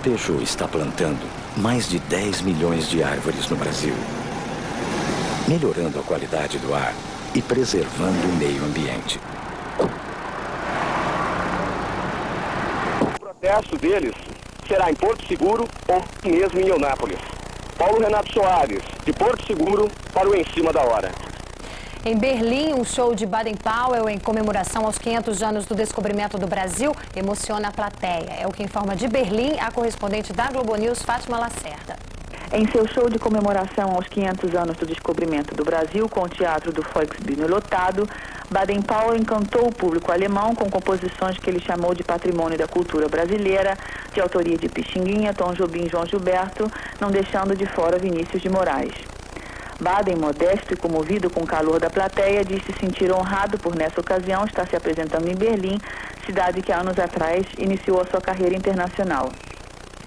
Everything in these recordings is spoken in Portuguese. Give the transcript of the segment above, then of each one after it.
Peugeot está plantando mais de 10 milhões de árvores no Brasil, melhorando a qualidade do ar e preservando o meio ambiente. O protesto deles será em Porto Seguro ou mesmo em Eunápolis. Paulo Renato Soares, de Porto Seguro, para o Em Cima da Hora. Em Berlim, um show de Baden-Powell em comemoração aos 500 anos do descobrimento do Brasil emociona a plateia. É o que informa de Berlim a correspondente da Globo News, Fátima Lacerda. Em seu show de comemoração aos 500 anos do descobrimento do Brasil, com o teatro do Volksbühne lotado, Baden-Powell encantou o público alemão com composições que ele chamou de patrimônio da cultura brasileira, de autoria de Pixinguinha, Tom Jobim e João Gilberto, não deixando de fora Vinícius de Moraes. Baden, modesto e comovido com o calor da plateia, diz se sentir honrado por, nessa ocasião, estar se apresentando em Berlim, cidade que há anos atrás iniciou a sua carreira internacional.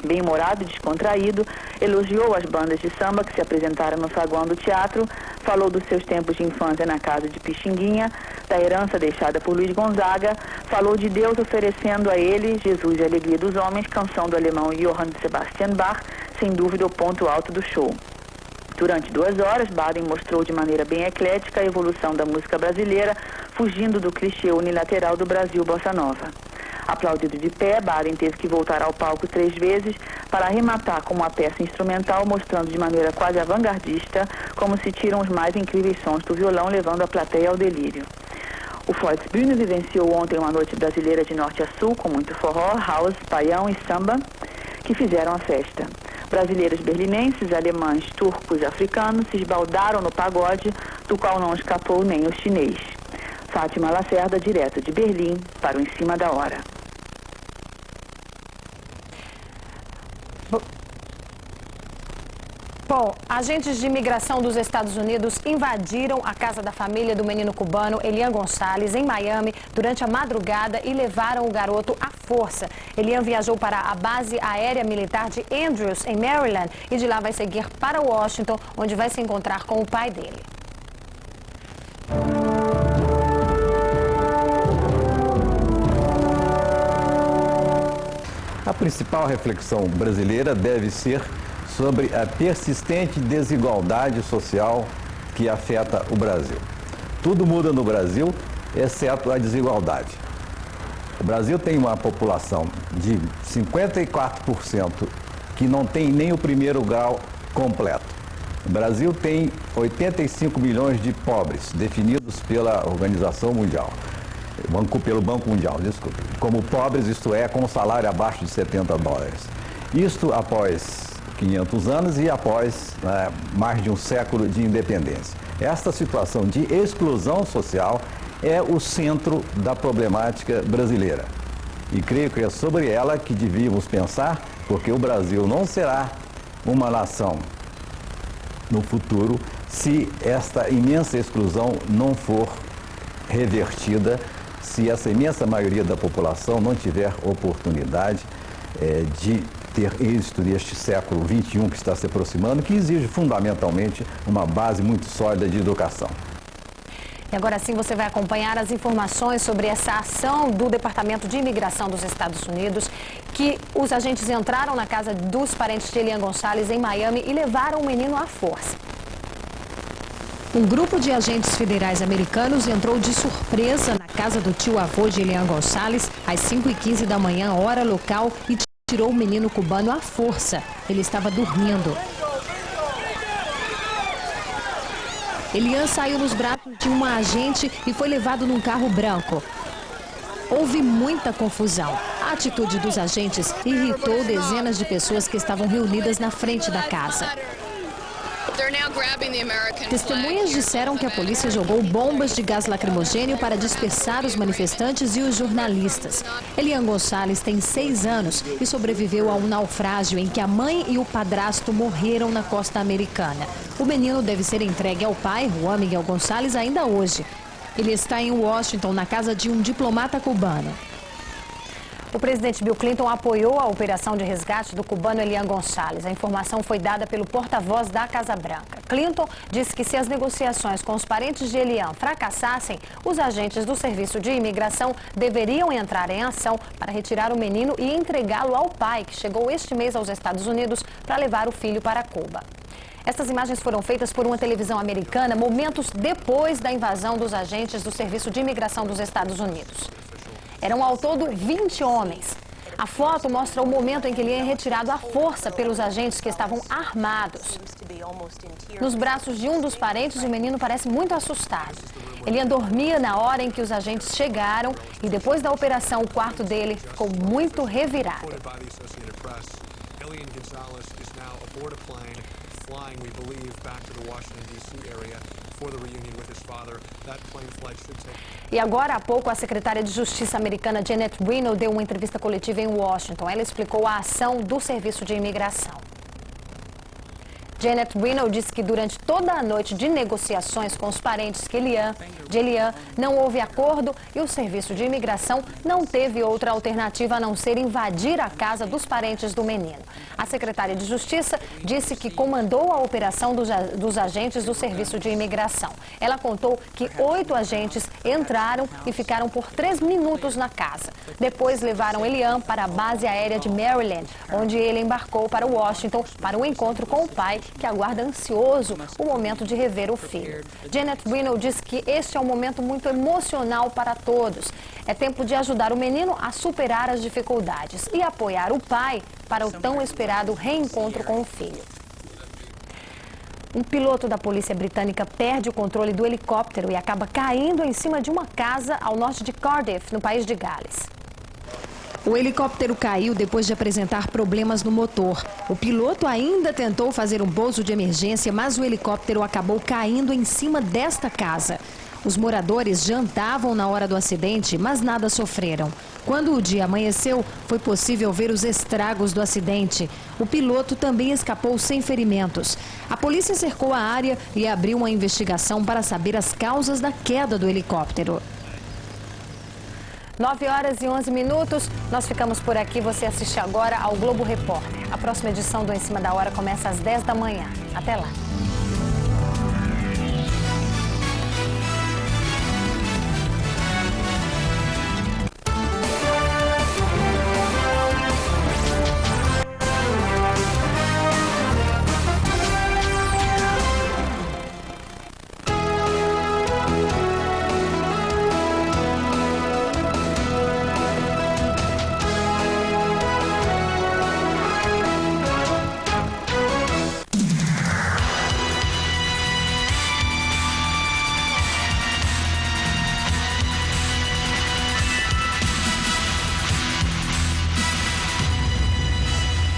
Bem-humorado e descontraído, elogiou as bandas de samba que se apresentaram no saguão do teatro, falou dos seus tempos de infância na casa de Pixinguinha, da herança deixada por Luiz Gonzaga, falou de Deus oferecendo a ele, Jesus e a alegria dos homens, canção do alemão Johann Sebastian Bach, sem dúvida o ponto alto do show. Durante 2 horas, Baden mostrou de maneira bem eclética a evolução da música brasileira, fugindo do clichê unilateral do Brasil Bossa Nova. Aplaudido de pé, Baden teve que voltar ao palco 3 vezes para arrematar com uma peça instrumental, mostrando de maneira quase avant-gardista como se tiram os mais incríveis sons do violão, levando a plateia ao delírio. O Volksbühne vivenciou ontem uma noite brasileira de norte a sul, com muito forró, house, baião e samba, que fizeram a festa. Brasileiros berlinenses, alemães, turcos e africanos se esbaldaram no pagode, do qual não escapou nem o chinês. Fátima Lacerda, direto de Berlim, para o Em Cima da Hora. Bom, agentes de imigração dos Estados Unidos invadiram a casa da família do menino cubano Elian Gonçalves, em Miami, durante a madrugada e levaram o garoto à força. Elian viajou para a base aérea militar de Andrews, em Maryland, e de lá vai seguir para Washington, onde vai se encontrar com o pai dele. A principal reflexão brasileira deve ser sobre a persistente desigualdade social que afeta o Brasil. Tudo muda no Brasil, exceto a desigualdade. O Brasil tem uma população de 54% que não tem nem o primeiro grau completo. O Brasil tem 85 milhões de pobres, definidos pela Organização Mundial, pelo Banco Mundial, desculpe, como pobres, isto é, com um salário abaixo de 70 dólares. Isto após 500 anos e após mais de um século de independência. Esta situação de exclusão social é o centro da problemática brasileira. E creio que é sobre ela que devíamos pensar, porque o Brasil não será uma nação no futuro se esta imensa exclusão não for revertida, se essa imensa maioria da população não tiver oportunidade de ter êxito neste século XXI que está se aproximando, que exige fundamentalmente uma base muito sólida de educação. E agora sim você vai acompanhar as informações sobre essa ação do Departamento de Imigração dos Estados Unidos, que os agentes entraram na casa dos parentes de Elian Gonçalves em Miami e levaram o menino à força. Um grupo de agentes federais americanos entrou de surpresa na casa do tio-avô de Elian Gonçalves às 5h15 da manhã, hora local, e tirou o menino cubano à força. Ele estava dormindo. Elian saiu nos braços de uma agente e foi levado num carro branco. Houve muita confusão. A atitude dos agentes irritou dezenas de pessoas que estavam reunidas na frente da casa. Testemunhas disseram que a polícia jogou bombas de gás lacrimogênio para dispersar os manifestantes e os jornalistas. Elian Gonçalves tem 6 anos e sobreviveu a um naufrágio em que a mãe e o padrasto morreram na costa americana. O menino deve ser entregue ao pai, Juan Miguel Gonçalves, ainda hoje. Ele está em Washington, na casa de um diplomata cubano. O presidente Bill Clinton apoiou a operação de resgate do cubano Elian Gonçalves. A informação foi dada pelo porta-voz da Casa Branca. Clinton disse que se as negociações com os parentes de Elian fracassassem, os agentes do Serviço de Imigração deveriam entrar em ação para retirar o menino e entregá-lo ao pai, que chegou este mês aos Estados Unidos para levar o filho para Cuba. Estas imagens foram feitas por uma televisão americana momentos depois da invasão dos agentes do Serviço de Imigração dos Estados Unidos. Eram ao todo 20 homens. A foto mostra o momento em que ele é retirado à força pelos agentes que estavam armados. Nos braços de um dos parentes, o menino parece muito assustado. Ele dormia na hora em que os agentes chegaram e depois da operação o quarto dele ficou muito revirado. E agora há pouco a secretária de Justiça americana Janet Reno deu uma entrevista coletiva em Washington. Ela explicou a ação do Serviço de Imigração. Janet Reno disse que durante toda a noite de negociações com os parentes de Elian não houve acordo e o Serviço de Imigração não teve outra alternativa a não ser invadir a casa dos parentes do menino. A secretária de Justiça disse que comandou a operação dos agentes do Serviço de Imigração. Ela contou que 8 agentes entraram e ficaram por 3 minutos na casa. Depois levaram Elian para a base aérea de Maryland, onde ele embarcou para Washington para o encontro com o pai, que aguarda ansioso o momento de rever o filho. Janet Reno diz que este é um momento muito emocional para todos. É tempo de ajudar o menino a superar as dificuldades e apoiar o pai para o tão esperado reencontro com o filho. Um piloto da polícia britânica perde o controle do helicóptero e acaba caindo em cima de uma casa ao norte de Cardiff, no país de Gales. O helicóptero caiu depois de apresentar problemas no motor. O piloto ainda tentou fazer um pouso de emergência, mas o helicóptero acabou caindo em cima desta casa. Os moradores jantavam na hora do acidente, mas nada sofreram. Quando o dia amanheceu, foi possível ver os estragos do acidente. O piloto também escapou sem ferimentos. A polícia cercou a área e abriu uma investigação para saber as causas da queda do helicóptero. 9h11. Nós ficamos por aqui. Você assiste agora ao Globo Repórter. A próxima edição do Em Cima da Hora começa às 10 da manhã. Até lá.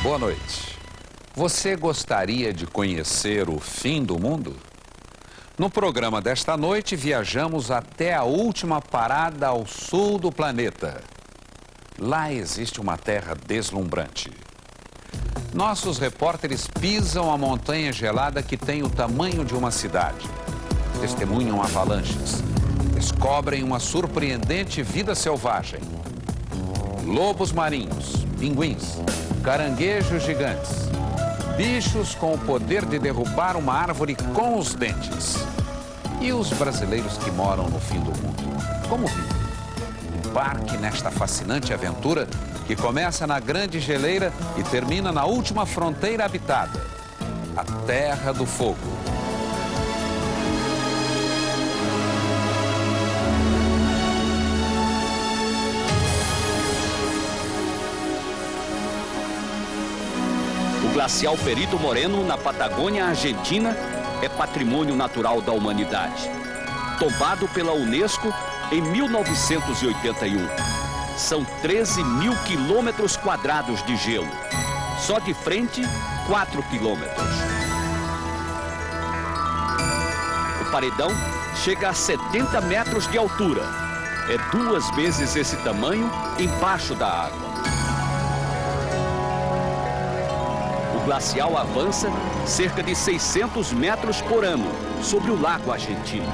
Boa noite. Você gostaria de conhecer o fim do mundo? No programa desta noite, viajamos até a última parada ao sul do planeta. Lá existe uma terra deslumbrante. Nossos repórteres pisam a montanha gelada que tem o tamanho de uma cidade. Testemunham avalanches. Descobrem uma surpreendente vida selvagem. Lobos marinhos, pinguins, caranguejos gigantes, bichos com o poder de derrubar uma árvore com os dentes. E os brasileiros que moram no fim do mundo, como vivem? Embarque nesta fascinante aventura que começa na Grande Geleira e termina na última fronteira habitada, a Terra do Fogo. O glacial Perito Moreno, na Patagônia Argentina, é patrimônio natural da humanidade. Tombado pela Unesco em 1981. São 13 mil quilômetros quadrados de gelo. Só de frente, 4 quilômetros. O paredão chega a 70 metros de altura. É 2 vezes esse tamanho embaixo da água. O glacial avança cerca de 600 metros por ano sobre o lago argentino.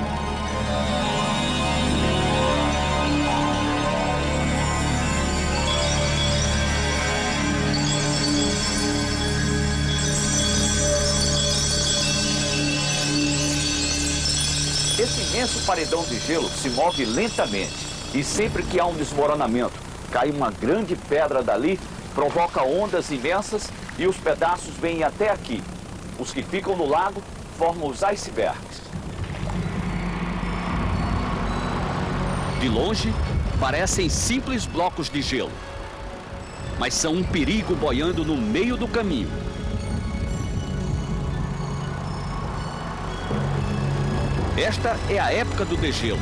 imenso paredão de gelo se move lentamente e sempre que há um desmoronamento, cai uma grande pedra dali, provoca ondas imensas e os pedaços vêm até aqui. Os que ficam no lago formam os icebergs. De longe, parecem simples blocos de gelo, mas são um perigo boiando no meio do caminho. Esta é a época do degelo.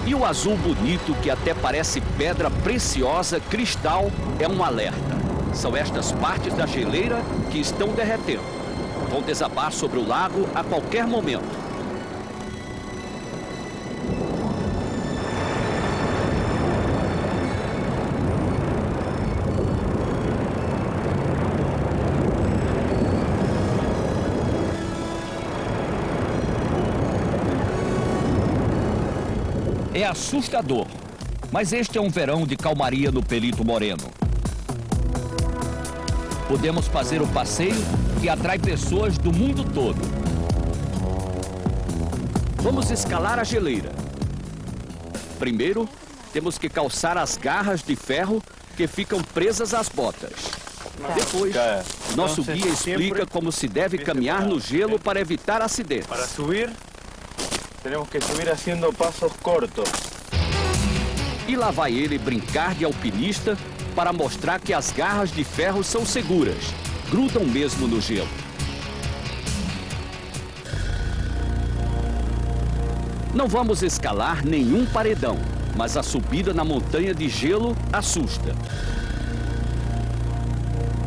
E o azul bonito, que até parece pedra preciosa, cristal, é um alerta. São estas partes da geleira que estão derretendo. Vão desabar sobre o lago a qualquer momento. É assustador, mas este é um verão de calmaria no Perito Moreno. Podemos fazer o passeio que atrai pessoas do mundo todo. Vamos escalar a geleira. Primeiro, temos que calçar as garras de ferro que ficam presas às botas. Depois, nosso guia explica como se deve caminhar no gelo para evitar acidentes. Para subir, temos que subir haciendo passos cortos. E lá vai ele brincar de alpinista para mostrar que as garras de ferro são seguras, grudam mesmo no gelo. Não vamos escalar nenhum paredão, mas a subida na montanha de gelo assusta.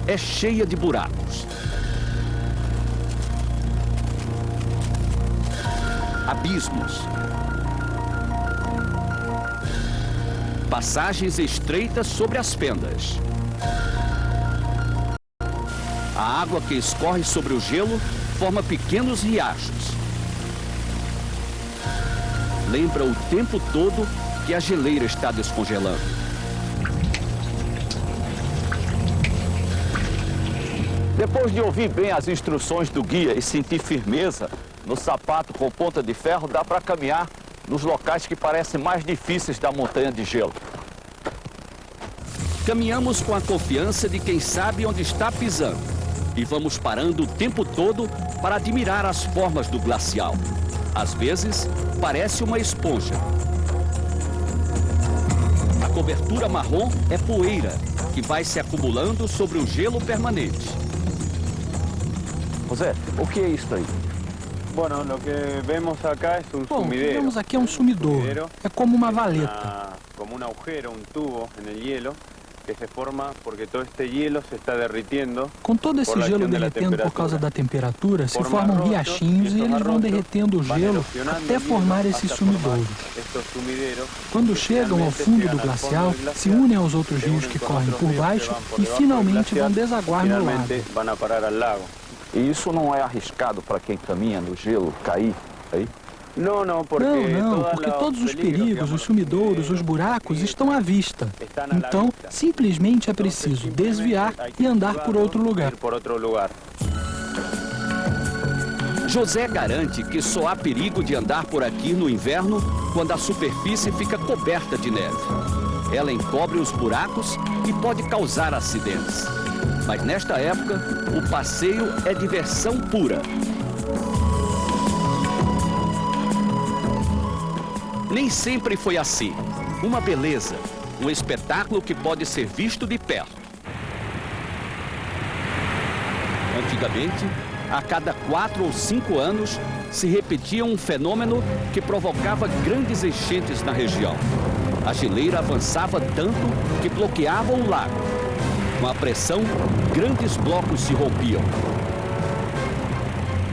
É cheia de buracos. Abismos. Passagens estreitas sobre as fendas. A água que escorre sobre o gelo forma pequenos riachos. Lembra o tempo todo que a geleira está descongelando. Depois de ouvir bem as instruções do guia e sentir firmeza no sapato com ponta de ferro, dá para caminhar nos locais que parecem mais difíceis da montanha de gelo. Caminhamos com a confiança de quem sabe onde está pisando e vamos parando o tempo todo para admirar as formas do glacial. Às vezes, parece uma esponja. A cobertura marrom é poeira, que vai se acumulando sobre o gelo permanente. José, o que é isso aí? Bueno, lo que vemos acá es un Bom, o que sumidero. vemos aqui é um sumidouro. É como uma valeta. Como un agujero, un tubo en el hielo que se forma porque todo este hielo se está derritiendo. Com todo esse gelo derretendo por causa da temperatura, se formam riachinhos e eles vão derretendo o gelo até formar esses sumidouros. Quando chegam ao fundo do glacial, se unem aos outros rios que correm por baixo e finalmente vão desaguar no lago. E isso não é arriscado para quem caminha no gelo cair aí? Não, porque todos os perigos, os sumidouros, os buracos estão à vista. Então, simplesmente é preciso desviar e andar por outro lugar. José garante que só há perigo de andar por aqui no inverno quando a superfície fica coberta de neve. Ela encobre os buracos e pode causar acidentes. Mas nesta época, o passeio é diversão pura. Nem sempre foi assim. Uma beleza, um espetáculo que pode ser visto de perto. Antigamente, a cada 4 ou 5 anos, se repetia um fenômeno que provocava grandes enchentes na região. A geleira avançava tanto que bloqueava o lago. Com a pressão, grandes blocos se rompiam.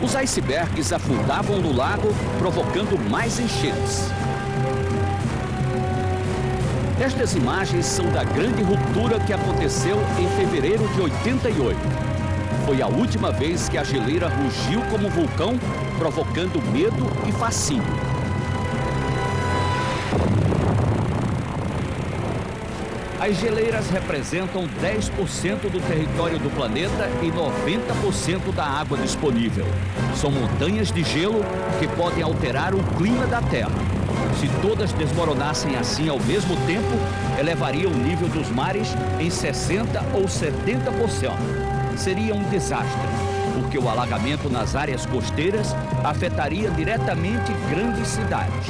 Os icebergs afundavam no lago, provocando mais enchentes. Estas imagens são da grande ruptura que aconteceu em fevereiro de 88. Foi a última vez que a geleira rugiu como vulcão, provocando medo e fascínio. As geleiras representam 10% do território do planeta e 90% da água disponível. São montanhas de gelo que podem alterar o clima da Terra. Se todas desmoronassem assim ao mesmo tempo, elevaria o nível dos mares em 60% ou 70%. Seria um desastre, porque o alagamento nas áreas costeiras afetaria diretamente grandes cidades.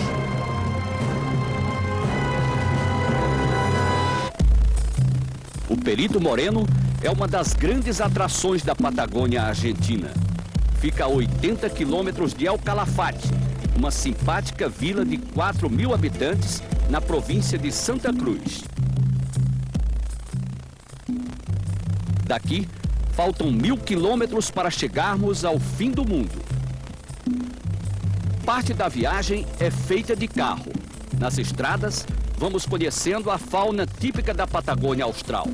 O Perito Moreno é uma das grandes atrações da Patagônia Argentina. Fica a 80 quilômetros de El Calafate, uma simpática vila de 4.000 habitantes na província de Santa Cruz. Daqui, faltam 1.000 quilômetros para chegarmos ao fim do mundo. Parte da viagem é feita de carro. Nas estradas, vamos conhecendo a fauna típica da Patagônia Austral.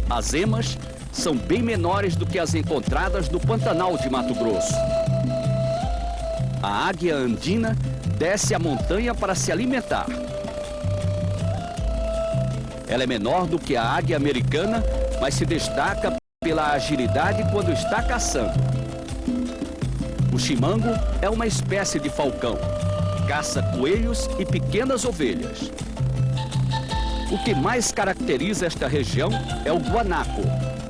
As emas são bem menores do que as encontradas no Pantanal de Mato Grosso. A águia andina desce a montanha para se alimentar. Ela é menor do que a águia americana, mas se destaca pela agilidade quando está caçando. O chimango é uma espécie de falcão. Caça coelhos e pequenas ovelhas. O que mais caracteriza esta região é o guanaco,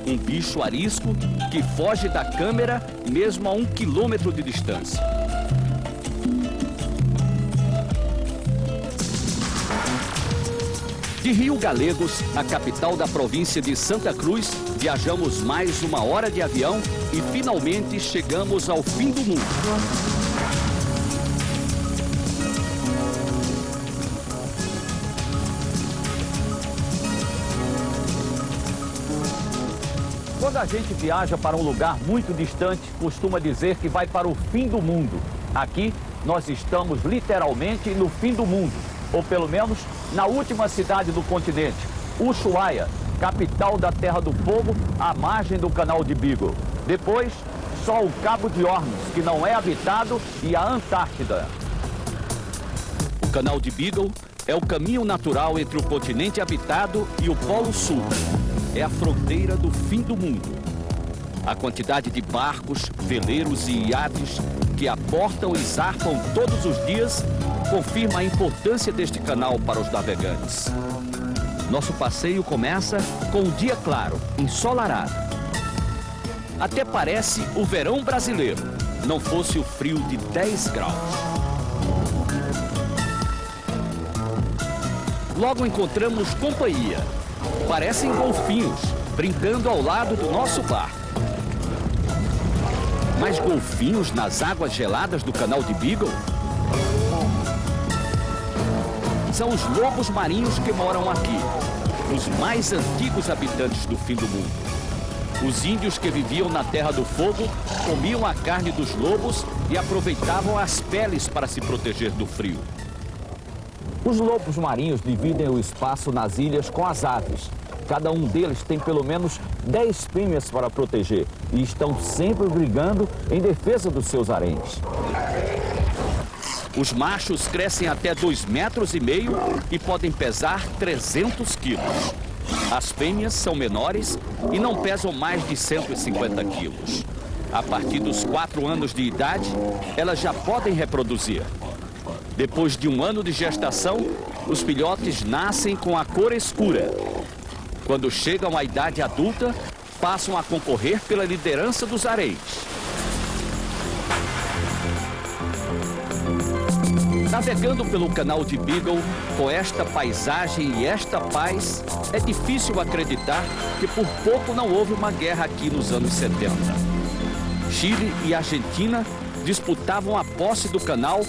um bicho arisco que foge da câmera mesmo a 1 quilômetro de distância. De Rio Galegos, a capital da província de Santa Cruz, viajamos mais 1 hora de avião e finalmente chegamos ao fim do mundo. Quando a gente viaja para um lugar muito distante, costuma dizer que vai para o fim do mundo. Aqui, nós estamos literalmente no fim do mundo, ou pelo menos na última cidade do continente, Ushuaia, capital da Terra do Fogo, à margem do Canal de Beagle. Depois, só o Cabo de Hornos, que não é habitado, e a Antártida. O Canal de Beagle é o caminho natural entre o continente habitado e o Polo Sul. É a fronteira do fim do mundo. A quantidade de barcos, veleiros e iates que aportam e zarpam todos os dias confirma a importância deste canal para os navegantes. Nosso passeio começa com um dia claro, ensolarado. Até parece o verão brasileiro, não fosse o frio de 10 graus. Logo encontramos companhia. Parecem golfinhos, brincando ao lado do nosso barco. Mas golfinhos nas águas geladas do Canal de Beagle? São os lobos marinhos que moram aqui, os mais antigos habitantes do fim do mundo. Os índios que viviam na Terra do Fogo comiam a carne dos lobos e aproveitavam as peles para se proteger do frio. Os lobos marinhos dividem o espaço nas ilhas com as aves. Cada um deles tem pelo menos 10 fêmeas para proteger e estão sempre brigando em defesa dos seus haréns. Os machos crescem até 2,5 metros e podem pesar 300 quilos. As fêmeas são menores e não pesam mais de 150 quilos. A partir dos 4 anos de idade, elas já podem reproduzir. Depois de 1 ano de gestação, os filhotes nascem com a cor escura. Quando chegam à idade adulta, passam a concorrer pela liderança dos haréns. Navegando pelo Canal de Beagle, com esta paisagem e esta paz, é difícil acreditar que por pouco não houve uma guerra aqui nos anos 70. Chile e Argentina disputavam a posse do canal,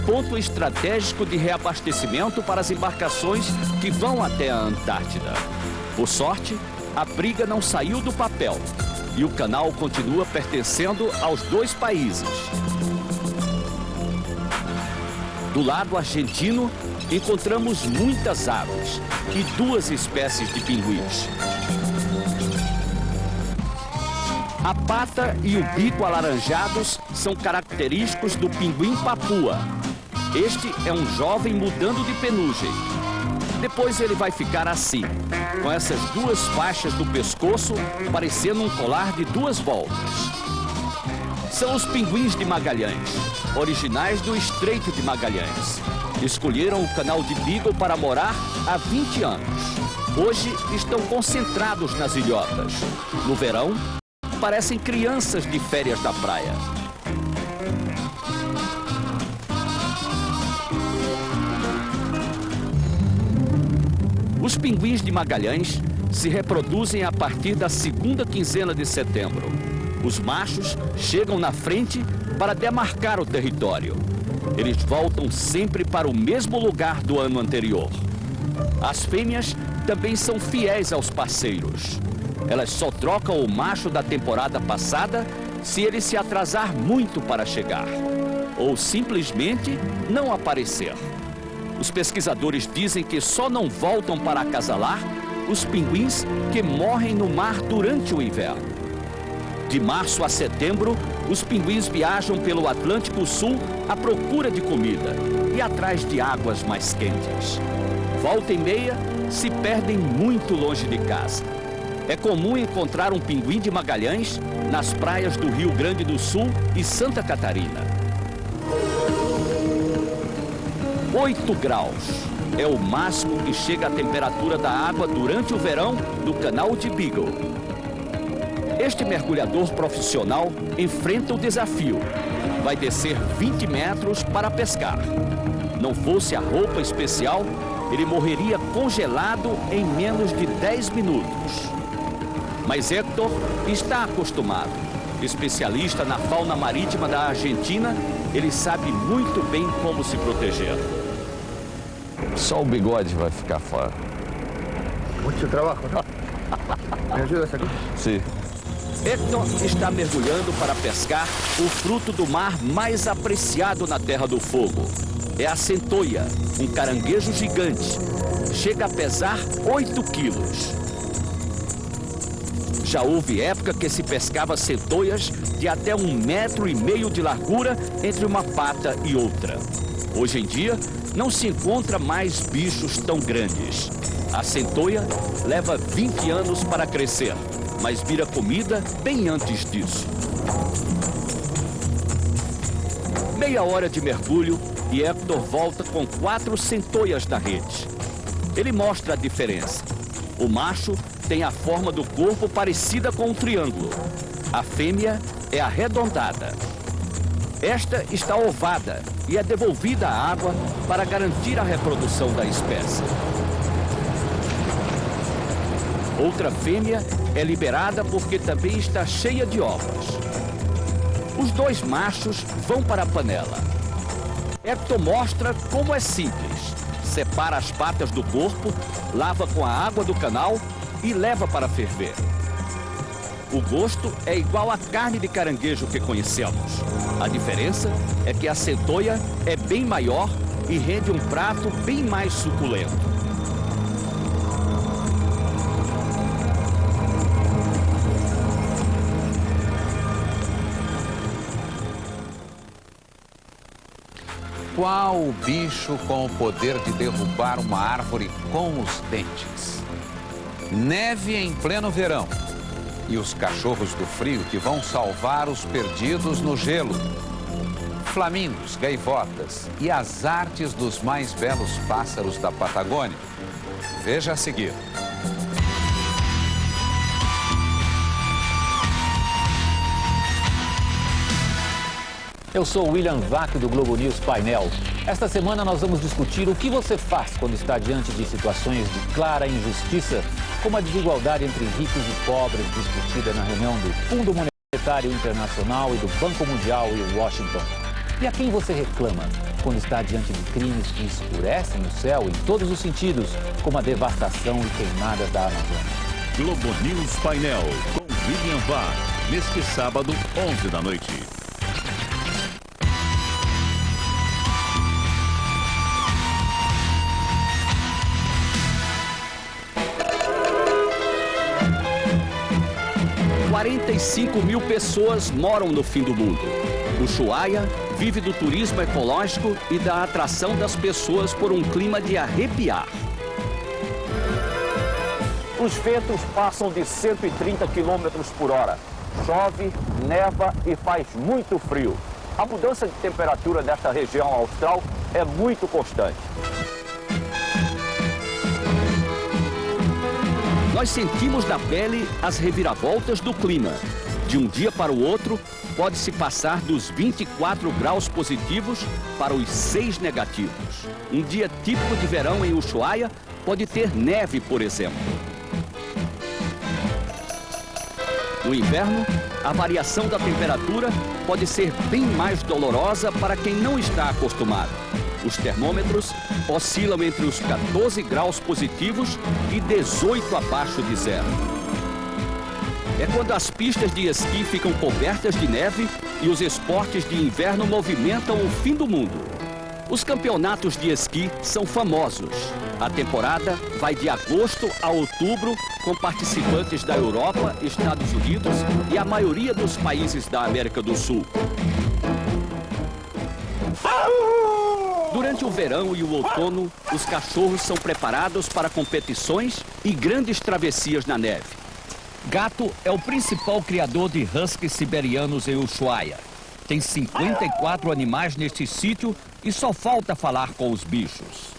ponto estratégico de reabastecimento para as embarcações que vão até a Antártida. Por sorte, a briga não saiu do papel e o canal continua pertencendo aos 2 países. Do lado argentino, encontramos muitas aves e 2 espécies de pinguins. A pata e o bico alaranjados são característicos do pinguim papua. Este é um jovem mudando de penugem. Depois ele vai ficar assim, com essas duas faixas do pescoço, parecendo um colar de duas voltas. São os pinguins de Magalhães, originais do Estreito de Magalhães. Escolheram o canal de Beagle para morar há 20 anos. Hoje estão concentrados nas ilhotas. No verão, parecem crianças de férias da praia. Os pinguins de Magalhães se reproduzem a partir da segunda quinzena de setembro. Os machos chegam na frente para demarcar o território. Eles voltam sempre para o mesmo lugar do ano anterior. As fêmeas também são fiéis aos parceiros. Elas só trocam o macho da temporada passada se ele se atrasar muito para chegar, ou simplesmente não aparecer. Os pesquisadores dizem que só não voltam para acasalar os pinguins que morrem no mar durante o inverno. De março a setembro, os pinguins viajam pelo Atlântico Sul à procura de comida e atrás de águas mais quentes. Volta e meia, se perdem muito longe de casa. É comum encontrar um pinguim de Magalhães nas praias do Rio Grande do Sul e Santa Catarina. 8 graus é o máximo que chega a temperatura da água durante o verão no canal de Beagle. Este mergulhador profissional enfrenta o desafio. Vai descer 20 metros para pescar. Não fosse a roupa especial, ele morreria congelado em menos de 10 minutos. Mas Héctor está acostumado. Especialista na fauna marítima da Argentina, ele sabe muito bem como se proteger. Só o bigode vai ficar fora. Muito trabalho, não? Me ajuda aqui? Sim. Héctor está mergulhando para pescar o fruto do mar mais apreciado na Terra do Fogo. É a centoia, um caranguejo gigante. Chega a pesar 8 quilos. Já houve época que se pescava centoias de até 1,5 metro de largura entre uma pata e outra. Hoje em dia, não se encontra mais bichos tão grandes. A centoia leva 20 anos para crescer, mas vira comida bem antes disso. Meia hora de mergulho e Héctor volta com 4 centoias na rede. Ele mostra a diferença. O macho tem a forma do corpo parecida com um triângulo. A fêmea é arredondada. Esta está ovada e é devolvida à água para garantir a reprodução da espécie. Outra fêmea é liberada porque também está cheia de ovos. Os 2 machos vão para a panela. Héctor mostra como é simples. Separa as patas do corpo, lava com a água do canal e leva para ferver. O gosto é igual à carne de caranguejo que conhecemos. A diferença é que a centoia é bem maior e rende um prato bem mais suculento. Qual o bicho com o poder de derrubar uma árvore com os dentes? Neve em pleno verão. E os cachorros do frio que vão salvar os perdidos no gelo. Flamingos, gaivotas e as artes dos mais belos pássaros da Patagônia. Veja a seguir. Eu sou William Vac do Globo News Painel. Esta semana nós vamos discutir o que você faz quando está diante de situações de clara injustiça, como a desigualdade entre ricos e pobres discutida na reunião do Fundo Monetário Internacional e do Banco Mundial em Washington. E a quem você reclama quando está diante de crimes que escurecem o céu em todos os sentidos, como a devastação e queimadas da Amazônia. Globo News Painel, com William Vac, neste sábado, 11 da noite. ...45 mil pessoas moram no fim do mundo. Ushuaia vive do turismo ecológico e da atração das pessoas por um clima de arrepiar. Os ventos passam de 130 km por hora. Chove, neva e faz muito frio. A mudança de temperatura desta região austral é muito constante. Nós sentimos na pele as reviravoltas do clima. De um dia para o outro, pode-se passar dos 24 graus positivos para os 6 negativos. Um dia típico de verão em Ushuaia pode ter neve, por exemplo. No inverno, a variação da temperatura pode ser bem mais dolorosa para quem não está acostumado. Os termômetros oscilam entre os 14 graus positivos e 18 abaixo de zero. É quando as pistas de esqui ficam cobertas de neve e os esportes de inverno movimentam o fim do mundo. Os campeonatos de esqui são famosos. A temporada vai de agosto a outubro, com participantes da Europa, Estados Unidos e a maioria dos países da América do Sul. Durante o verão e o outono, os cachorros são preparados para competições e grandes travessias na neve. Gato é o principal criador de huskies siberianos em Ushuaia. Tem 54 animais neste sítio e só falta falar com os bichos.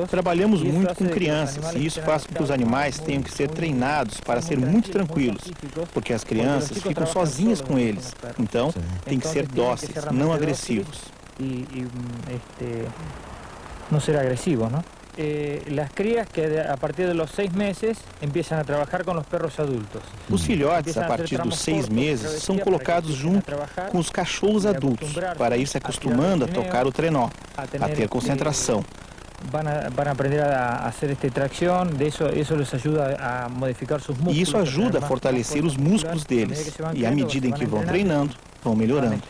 Trabalhamos muito com crianças e isso faz com que os animais tenham que ser treinados para ser muito tranquilos, porque as crianças ficam sozinhas com eles. Então, tem que ser dóceis, não agressivos. Não ser agressivos, não? Las crías que a partir de los 6 meses empiezan a trabajar con los perros adultos. Os filhotes, a partir dos 6 meses, são colocados junto com os cachorros adultos, para ir se acostumando a tocar o trenó, a ter concentração. Van a aprender a hacer esta tracción, eso les ajuda a modificar sus músculos. E isso ajuda a fortalecer os músculos deles, e à medida em que vão treinando, vão melhorando.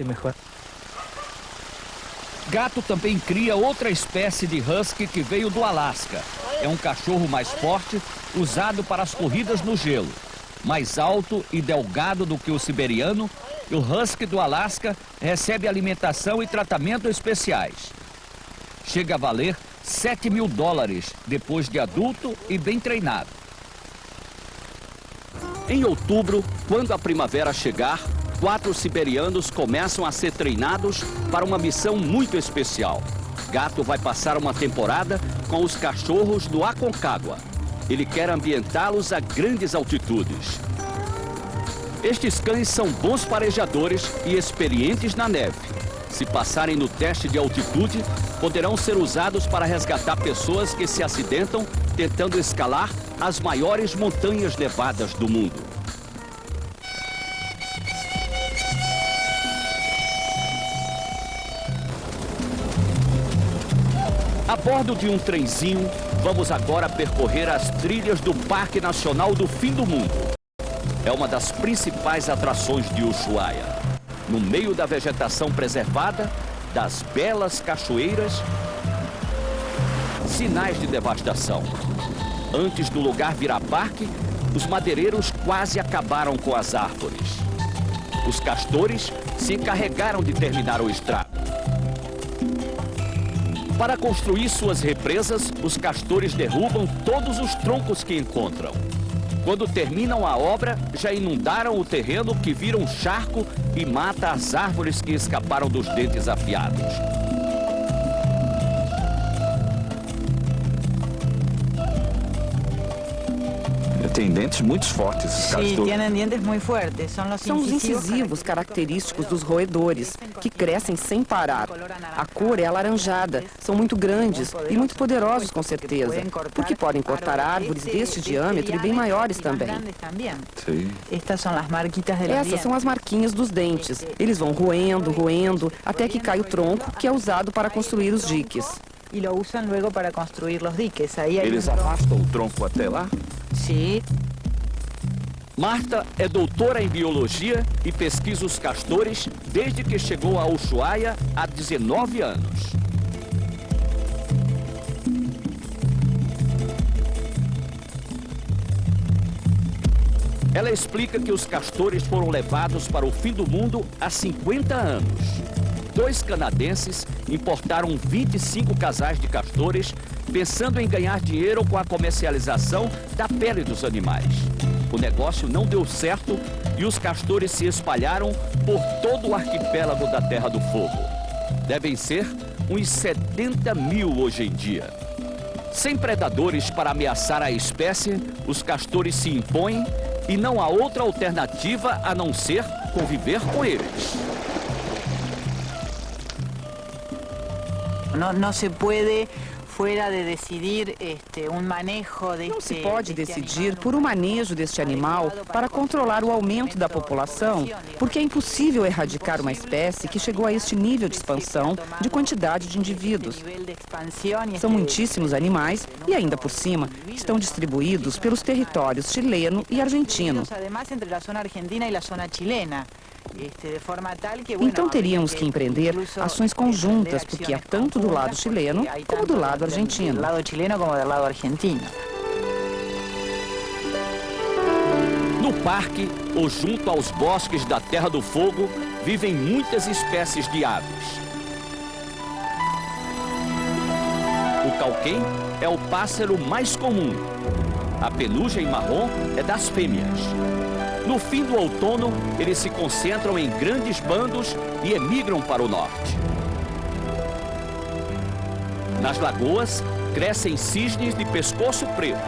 Gato também cria outra espécie de husky que veio do Alasca. É um cachorro mais forte, usado para as corridas no gelo. Mais alto e delgado do que o siberiano, o husky do Alasca recebe alimentação e tratamento especiais. Chega a valer $7 mil depois de adulto e bem treinado. Em outubro, quando a primavera chegar, 4 siberianos começam a ser treinados para uma missão muito especial. Gato vai passar uma temporada com os cachorros do Aconcagua. Ele quer ambientá-los a grandes altitudes. Estes cães são bons farejadores e experientes na neve. Se passarem no teste de altitude, poderão ser usados para resgatar pessoas que se acidentam tentando escalar as maiores montanhas nevadas do mundo. A bordo de um trenzinho, vamos agora percorrer as trilhas do Parque Nacional do Fim do Mundo. É uma das principais atrações de Ushuaia. No meio da vegetação preservada, das belas cachoeiras, sinais de devastação. Antes do lugar virar parque, os madeireiros quase acabaram com as árvores. Os castores se encarregaram de terminar o estrago. Para construir suas represas, os castores derrubam todos os troncos que encontram. Quando terminam a obra, já inundaram o terreno que vira um charco e mata as árvores que escaparam dos dentes afiados. Tem dentes muito fortes, esses castores. São os incisivos característicos dos roedores, que crescem sem parar. A cor é alaranjada, são muito grandes e muito poderosos com certeza, porque podem cortar árvores deste diâmetro e bem maiores também. Sim. Essas são as marquinhas dos dentes. Eles vão roendo, roendo, até que cai o tronco, que é usado para construir os diques. Eles arrastam o tronco até lá? Sim. Marta é doutora em biologia e pesquisa os castores desde que chegou a Ushuaia há 19 anos. Ela explica que os castores foram levados para o fim do mundo há 50 anos. 2 canadenses importaram 25 casais de castores pensando em ganhar dinheiro com a comercialização da pele dos animais. O negócio não deu certo e os castores se espalharam por todo o arquipélago da Terra do Fogo. Devem ser uns 70 mil hoje em dia. Sem predadores para ameaçar a espécie, os castores se impõem e não há outra alternativa a não ser conviver com eles. Não se pode Não se pode decidir por um manejo deste animal para controlar o aumento da população, porque é impossível erradicar uma espécie que chegou a este nível de expansão de quantidade de indivíduos. São muitíssimos animais e, ainda por cima, estão distribuídos pelos territórios chileno e argentino. Então teríamos que empreender ações conjuntas, porque há tanto do lado chileno como do lado argentino. No parque ou junto aos bosques da Terra do Fogo vivem muitas espécies de aves. O cauquém é o pássaro mais comum. A penugem marrom é das fêmeas. No fim do outono, eles se concentram em grandes bandos e emigram para o norte. Nas lagoas, crescem cisnes de pescoço preto.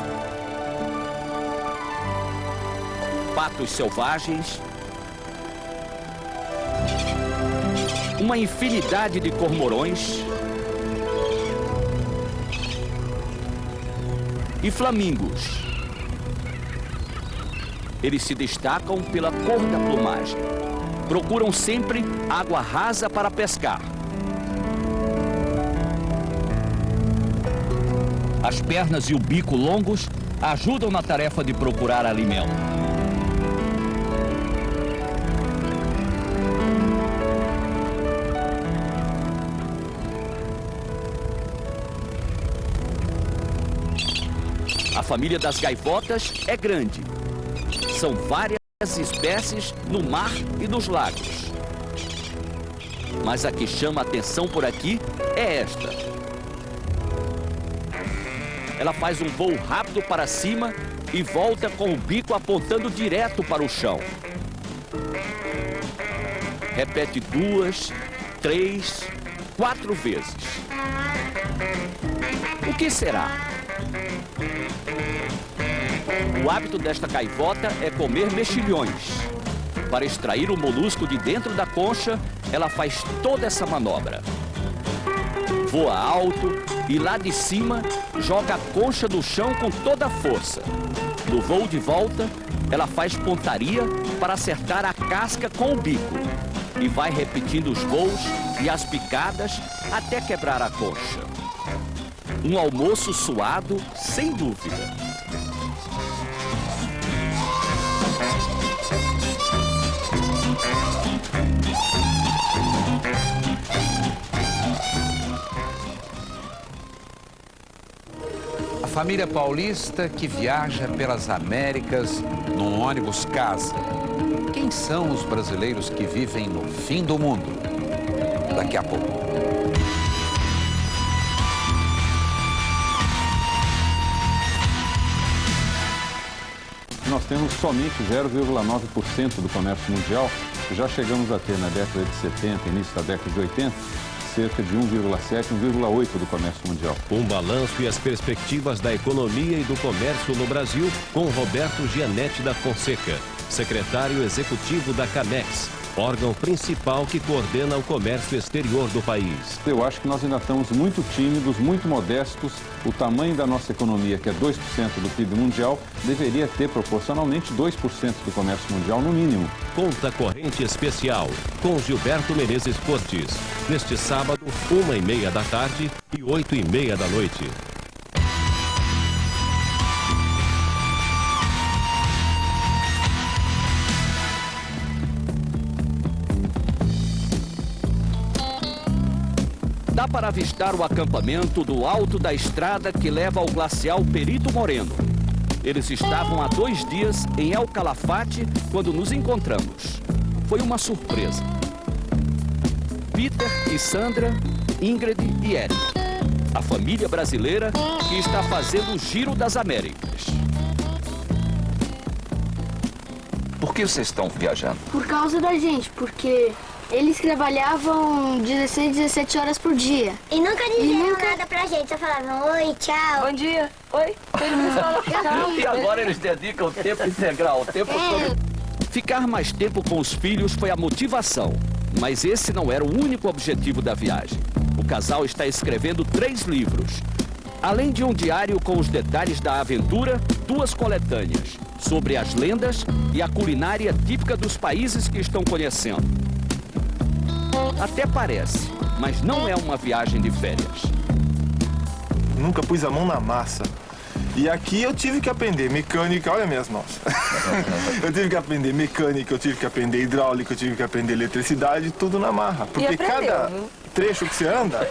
Patos selvagens. Uma infinidade de cormorões. E flamingos. Eles se destacam pela cor da plumagem. Procuram sempre água rasa para pescar. As pernas e o bico longos ajudam na tarefa de procurar alimento. A família das gaivotas é grande. São várias espécies no mar e nos lagos. Mas a que chama a atenção por aqui é esta. Ela faz um voo rápido para cima e volta com o bico apontando direto para o chão. Repete 2, 3, 4 vezes. O que será? O hábito desta gaivota é comer mexilhões. Para extrair o molusco de dentro da concha, ela faz toda essa manobra. Voa alto e lá de cima joga a concha no chão com toda a força. No voo de volta, ela faz pontaria para acertar a casca com o bico. E vai repetindo os voos e as picadas até quebrar a concha. Um almoço suado, sem dúvida. A família paulista que viaja pelas Américas num ônibus casa. Quem são os brasileiros que vivem no fim do mundo? Daqui a pouco. Nós temos somente 0,9% do comércio mundial. Já chegamos a ter na década de 70, início da década de 80, cerca de 1,7, 1,8 do comércio mundial. Um balanço e as perspectivas da economia e do comércio no Brasil com Roberto Gianetti da Fonseca, secretário executivo da CAMEX, órgão principal que coordena o comércio exterior do país. Eu acho que nós ainda estamos muito tímidos, muito modestos. O tamanho da nossa economia, que é 2% do PIB mundial, deveria ter proporcionalmente 2% do comércio mundial, no mínimo. Conta Corrente Especial, com Gilberto Menezes Cortes, neste sábado, 1h30 da tarde e 8h30 da noite. Dá para avistar o acampamento do alto da estrada que leva ao glacial Perito Moreno. Eles estavam há 2 dias em El Calafate quando nos encontramos. Foi uma surpresa. Peter e Sandra, Ingrid e Eric. a família brasileira que está fazendo o giro das Américas. Por que vocês estão viajando? Por causa da gente, porque eles trabalhavam 16, 17 horas por dia. E nunca diziam nada pra gente, só falavam oi, tchau. Bom dia, oi. Eles falam tchau. E agora eles dedicam o tempo integral, o tempo todo. Ficar mais tempo com os filhos foi a motivação, mas esse não era o único objetivo da viagem. O casal está escrevendo 3 livros. Além de um diário com os detalhes da aventura, 2 coletâneas sobre as lendas e a culinária típica dos países que estão conhecendo. Até parece, mas não é uma viagem de férias. Nunca pus a mão na massa. E aqui eu tive que aprender mecânica, olha minhas mãos. Eu tive que aprender mecânica, eu tive que aprender hidráulica, eu tive que aprender eletricidade, tudo na marra. Porque cada trecho que você anda,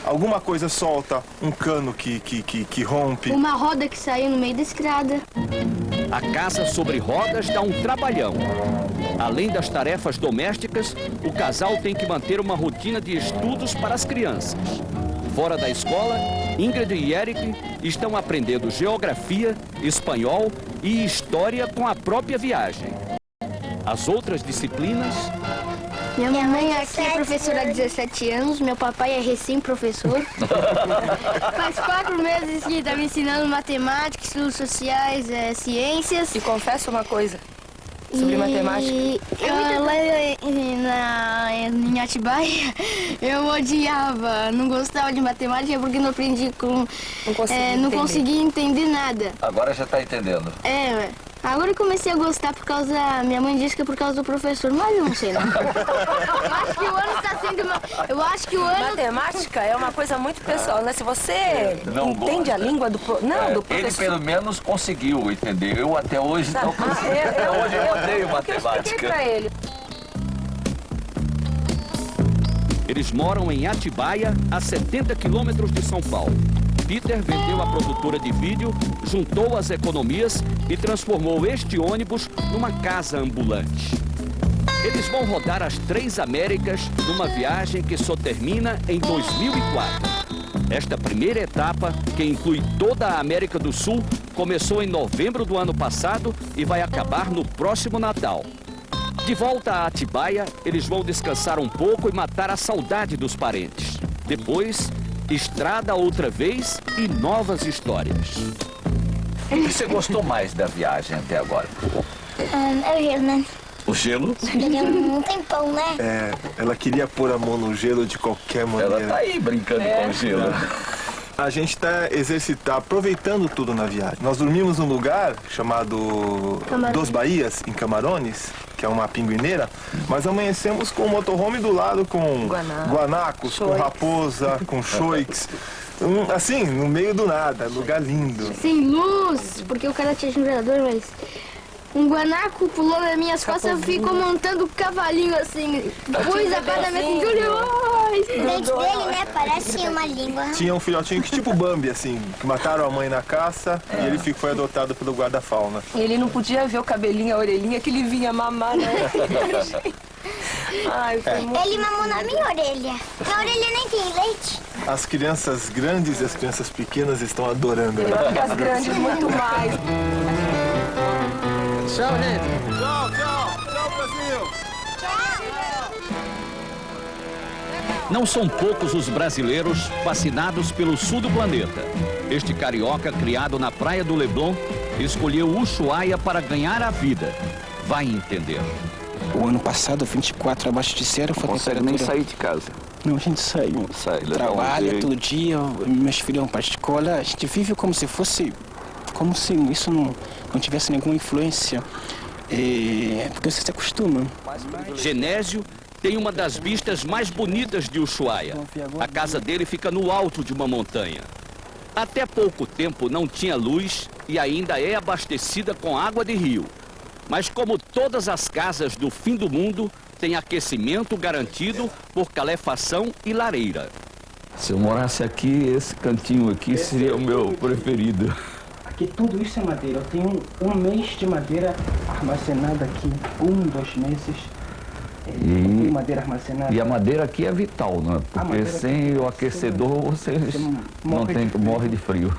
alguma coisa solta, um cano que rompe. Uma roda que saiu no meio da estrada. A casa sobre rodas dá um trabalhão. Além das tarefas domésticas, o casal tem que manter uma rotina de estudos para as crianças. Fora da escola, Ingrid e Eric estão aprendendo geografia, espanhol e história com a própria viagem. As outras disciplinas... Minha mãe aqui é professora há 17 anos, meu papai é recém-professor. Faz 4 meses que está me ensinando matemática, estudos sociais, ciências. E confessa uma coisa sobre matemática. Lá em Atibaia, eu odiava, não gostava de matemática porque não aprendi não conseguia entender nada. Agora já está entendendo. Agora eu comecei a gostar por causa... Minha mãe disse que é por causa do professor, mas eu não sei não. Eu acho que o ano está sendo... Eu acho que o ano... Matemática é uma coisa muito pessoal, né? Se você entende a língua do professor... Ele pelo menos conseguiu entender. Eu até hoje não consegui. Até hoje eu odeio matemática. Pra ele. Eles moram em Atibaia, a 70 quilômetros de São Paulo. Peter vendeu a produtora de vídeo, juntou as economias e transformou este ônibus numa casa ambulante. Eles vão rodar as 3 Américas numa viagem que só termina em 2004. Esta primeira etapa, que inclui toda a América do Sul, começou em novembro do ano passado e vai acabar no próximo Natal. De volta a Atibaia, eles vão descansar um pouco e matar a saudade dos parentes. Depois... estrada outra vez e novas histórias. O que você gostou mais da viagem até agora? É o gelo, né? O gelo? Um tempão, né? Ela queria pôr a mão no gelo de qualquer maneira. Ela tá aí brincando com o gelo. A gente está aproveitando tudo na viagem. Nós dormimos num lugar chamado Dos Bahias, em Camarones, que é uma pinguineira, mas amanhecemos com o motorhome do lado, com guanacos, com raposa, com choix. Assim, no meio do nada, lugar lindo. Sem luz, porque o cara tinha gerador, mas... Um guanaco pulou nas minhas costas e ficou montando um cavalinho assim. Pus a pá na minha cintura o dente dele, né? Parece uma língua. Tinha um filhotinho que tipo Bambi, assim, que mataram a mãe na caça e ele foi adotado pelo guarda-fauna. Ele não podia ver o cabelinho, a orelhinha, que ele vinha mamar, né? Ai, Ele mamou na minha orelha. Minha orelha nem tem leite. As crianças grandes e as crianças pequenas estão adorando. As grandes muito mais. Tchau, gente. Tchau, tchau. Tchau, Brasil. Não são poucos os brasileiros fascinados pelo sul do planeta. Este carioca, criado na praia do Leblon, escolheu Ushuaia para ganhar a vida. Vai entender. O ano passado, 24 abaixo de zero, foi a temperatura... nem sair de casa? Não, a gente sai. Trabalha todo dia, meus filhos vão para a escola, a gente vive como se fosse... Como se isso não tivesse nenhuma influência, porque você se acostuma. Genésio tem uma das vistas mais bonitas de Ushuaia. A casa dele fica no alto de uma montanha. Até pouco tempo não tinha luz e ainda é abastecida com água de rio. Mas como todas as casas do fim do mundo, tem aquecimento garantido por calefação e lareira. Se eu morasse aqui, esse cantinho aqui seria o meu preferido. Aqui tudo isso é madeira. Eu tenho um mês de madeira armazenada aqui, 2 meses. E a madeira aqui é vital, né? Porque sem o aquecedor você morre de frio.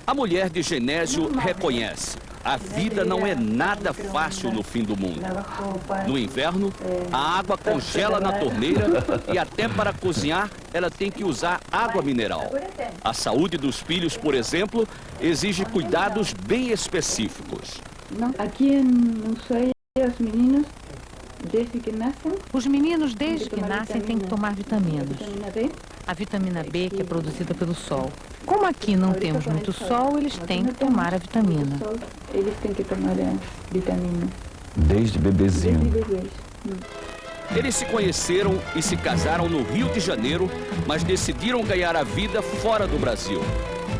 A mulher de Genésio reconhece: a vida não é nada fácil no fim do mundo. No inverno, a água congela na torneira e até para cozinhar ela tem que usar água mineral. A saúde dos filhos, por exemplo, exige cuidados bem específicos. Aqui em Ushuaia, os meninos, desde que nascem... Os meninos, desde que nascem, têm que tomar vitaminas. A vitamina B, que é produzida pelo sol. Como aqui não temos muito sol, eles têm que tomar a vitamina. Eles têm que tomar a vitamina. Desde bebezinho. Desde bebês. Eles se conheceram e se casaram no Rio de Janeiro, mas decidiram ganhar a vida fora do Brasil.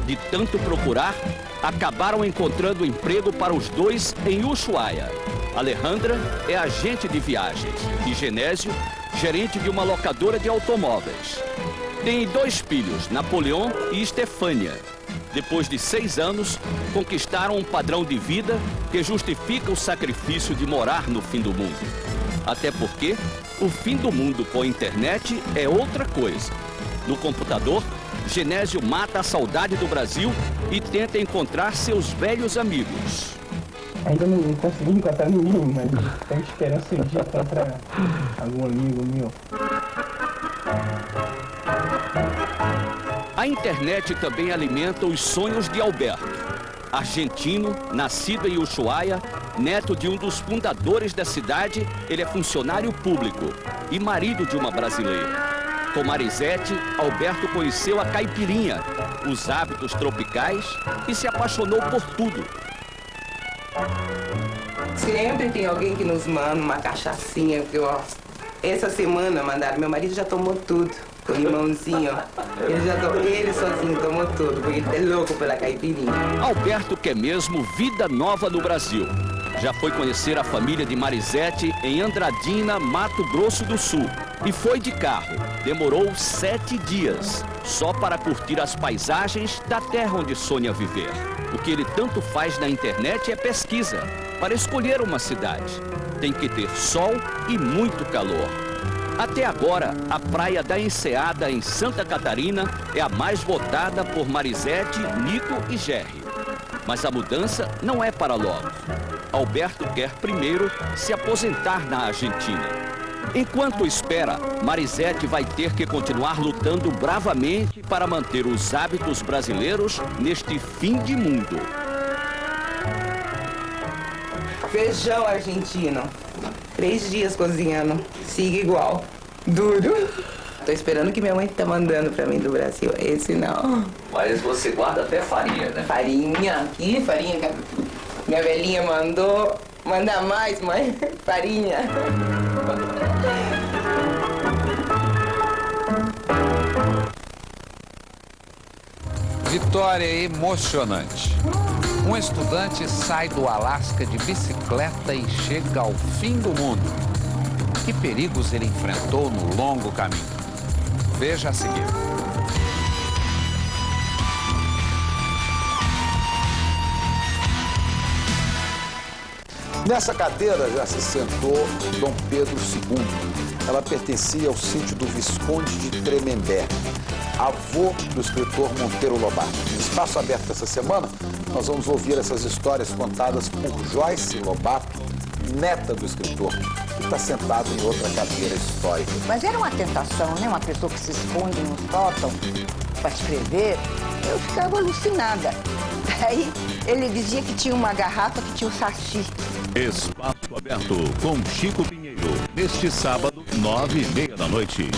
De tanto procurar, acabaram encontrando emprego para os dois em Ushuaia. Alejandra é agente de viagens e Genésio, gerente de uma locadora de automóveis. Tem 2 filhos, Napoleão e Estefânia. Depois de 6 anos, conquistaram um padrão de vida que justifica o sacrifício de morar no fim do mundo. Até porque o fim do mundo com a internet é outra coisa. No computador, Genésio mata a saudade do Brasil e tenta encontrar seus velhos amigos. Ainda não consegui encontrar ninguém, mas tenho esperança de encontrar algum amigo meu. A internet também alimenta os sonhos de Alberto. Argentino, nascido em Ushuaia, neto de um dos fundadores da cidade, ele é funcionário público e marido de uma brasileira. Com Marisete, Alberto conheceu a caipirinha, os hábitos tropicais e se apaixonou por tudo. Sempre tem alguém que nos manda uma cachaçinha que eu gosto. Essa semana mandaram, meu marido já tomou tudo, com o limãozinho. Ele sozinho tomou tudo, porque ele é louco pela caipirinha. Alberto quer mesmo vida nova no Brasil. Já foi conhecer a família de Marisete em Andradina, Mato Grosso do Sul. E foi de carro. Demorou 7 dias, só para curtir as paisagens da terra onde sonha viver. O que ele tanto faz na internet é pesquisa, para escolher uma cidade. Tem que ter sol e muito calor. Até agora, a praia da Enseada, em Santa Catarina, é a mais votada por Marisete, Nico e Jerry. Mas a mudança não é para logo. Alberto quer primeiro se aposentar na Argentina. Enquanto espera, Marisete vai ter que continuar lutando bravamente para manter os hábitos brasileiros neste fim de mundo. Feijão argentino. 3 dias cozinhando. Siga igual. Duro. Tô esperando que minha mãe tá mandando pra mim do Brasil. Esse não. Mas você guarda até farinha, né? Farinha. Aqui, farinha. Minha velhinha mandou. Manda mais, mãe. Farinha. Vitória emocionante. Um estudante sai do Alasca de bicicleta e chega ao fim do mundo. Que perigos ele enfrentou no longo caminho? Veja a seguir. Nessa cadeira já se sentou Dom Pedro II. Ela pertencia ao sítio do Visconde de Tremembé, avô do escritor Monteiro Lobato. No Espaço Aberto essa semana, nós vamos ouvir essas histórias contadas por Joyce Lobato, neta do escritor, que está sentado em outra cadeira histórica. Mas era uma tentação, né? Uma pessoa que se esconde no sótão para escrever. Eu ficava alucinada. Aí ele dizia que tinha uma garrafa que tinha o saci. Espaço Aberto com Chico Pinheiro, neste sábado, 9h30 da noite.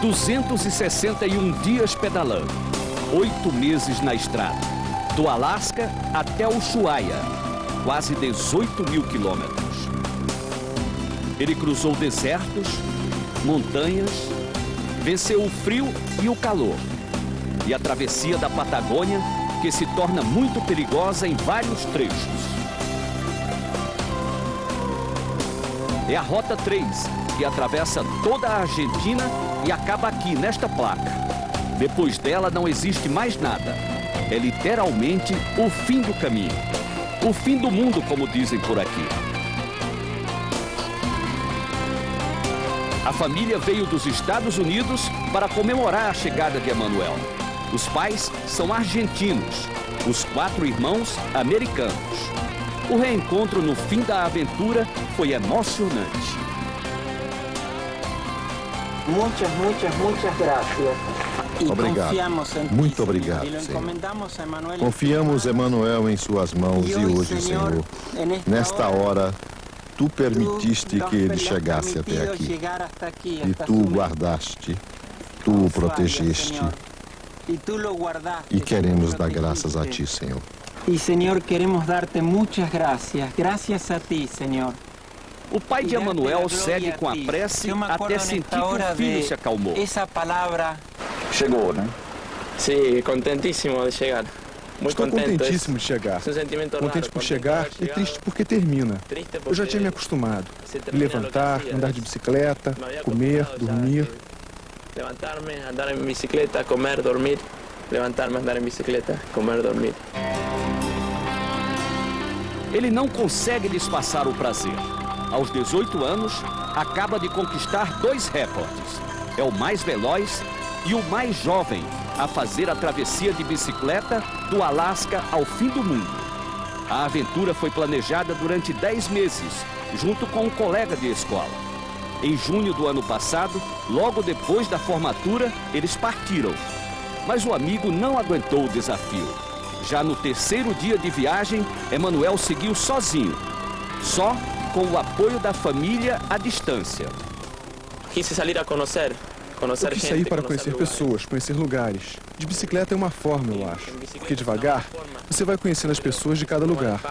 ...261 dias pedalando, 8 meses na estrada, do Alasca até Ushuaia, quase 18 mil quilômetros. Ele cruzou desertos, montanhas, venceu o frio e o calor. E a travessia da Patagônia, que se torna muito perigosa em vários trechos. É a Rota 3, que atravessa toda a Argentina e acaba aqui, nesta placa. Depois dela não existe mais nada. É literalmente o fim do caminho. O fim do mundo, como dizem por aqui. A família veio dos Estados Unidos para comemorar a chegada de Emanuel. Os pais são argentinos, os 4 irmãos americanos. O reencontro no fim da aventura foi emocionante. Muitas graças. Obrigado. Muito obrigado, Senhor. Confiamos Emanuel em suas mãos e hoje, Senhor, nesta hora, Tu permitiste que ele chegasse até aqui. E Tu o guardaste, Tu o protegeste. E queremos dar graças a Ti, Senhor. E, Senhor, queremos dar-te muitas graças. Graças a Ti, Senhor. O pai de Emanuel segue com a prece até sentir que o filho se acalmou. Essa palavra... Chegou, né? Sim, contentíssimo de chegar. Estou contentíssimo de chegar. Contente por chegar e triste porque termina. Eu já tinha me acostumado. Me levantar, andar de bicicleta, comer, dormir. Levantar-me, andar em bicicleta, comer, dormir. Levantar-me, andar em bicicleta, comer, dormir. Ele não consegue disfarçar o prazer. Aos 18 anos, acaba de conquistar 2 recordes. É o mais veloz e o mais jovem a fazer a travessia de bicicleta do Alasca ao fim do mundo. A aventura foi planejada durante 10 meses, junto com um colega de escola. Em junho do ano passado, logo depois da formatura, eles partiram. Mas o amigo não aguentou o desafio. Já no 3º dia de viagem, Emanuel seguiu sozinho. Só com o apoio da família à distância. Quis sair a conhecer. Eu quis sair para conhecer pessoas, conhecer lugares. De bicicleta é uma forma, eu acho. Porque devagar, você vai conhecendo as pessoas de cada lugar.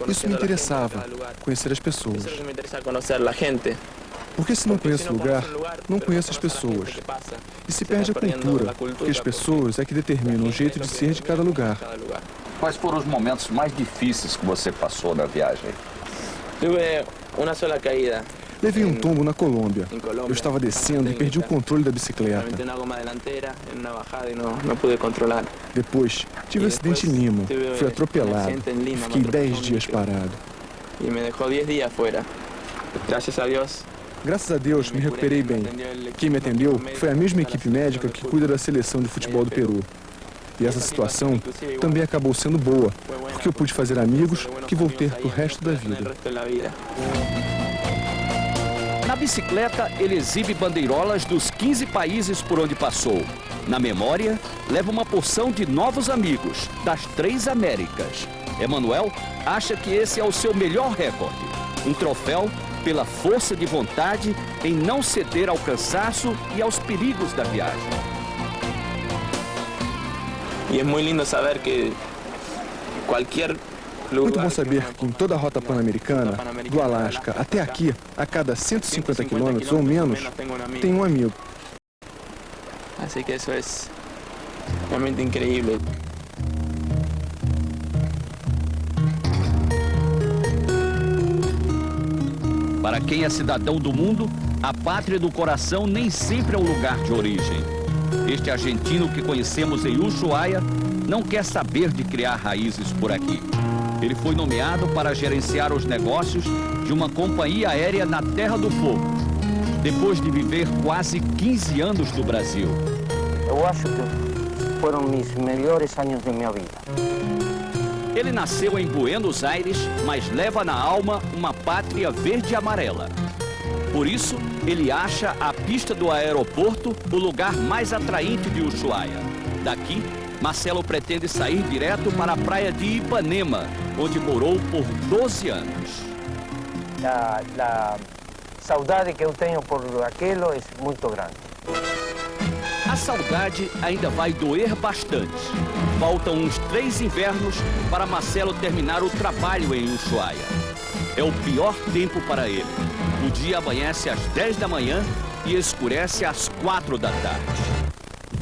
Isso me interessava, conhecer as pessoas. Porque se não conheço o lugar, não conheço as pessoas. E se perde a cultura, porque as pessoas é que determinam o jeito de ser de cada lugar. Quais foram os momentos mais difíceis que você passou na viagem? Tive uma só caída. Levei um tombo na Colômbia. Eu estava descendo e perdi o controle da bicicleta. Depois, tive um acidente em Lima. Fui atropelado. Fiquei 10 dias parado. E me deixou 10 dias fora. Graças a Deus, me recuperei bem. Quem me atendeu foi a mesma equipe médica que cuida da seleção de futebol do Peru. E essa situação também acabou sendo boa, porque eu pude fazer amigos que vou ter pro resto da vida. Na bicicleta, ele exibe bandeirolas dos 15 países por onde passou. Na memória, leva uma porção de novos amigos, das 3 Américas. Emanuel acha que esse é o seu melhor recorde. Um troféu pela força de vontade em não ceder ao cansaço e aos perigos da viagem. E é muito lindo saber que qualquer Muito bom saber que em toda a rota pan-americana, do Alasca até aqui, a cada 150 quilômetros ou menos, tem um amigo. Assim que isso é realmente incrível. Para quem é cidadão do mundo, a pátria do coração nem sempre é o lugar de origem. Este argentino que conhecemos em Ushuaia não quer saber de criar raízes por aqui. Ele foi nomeado para gerenciar os negócios de uma companhia aérea na Terra do Fogo, depois de viver quase 15 anos no Brasil. Eu acho que foram os melhores anos da minha vida. Ele nasceu em Buenos Aires, mas leva na alma uma pátria verde e amarela. Por isso, ele acha a pista do aeroporto o lugar mais atraente de Ushuaia. Daqui, Marcelo pretende sair direto para a praia de Ipanema, onde morou por 12 anos. A saudade que eu tenho por aquilo é muito grande. A saudade ainda vai doer bastante. Faltam uns 3 invernos para Marcelo terminar o trabalho em Ushuaia. É o pior tempo para ele. O dia amanhece às 10 da manhã e escurece às 4 da tarde.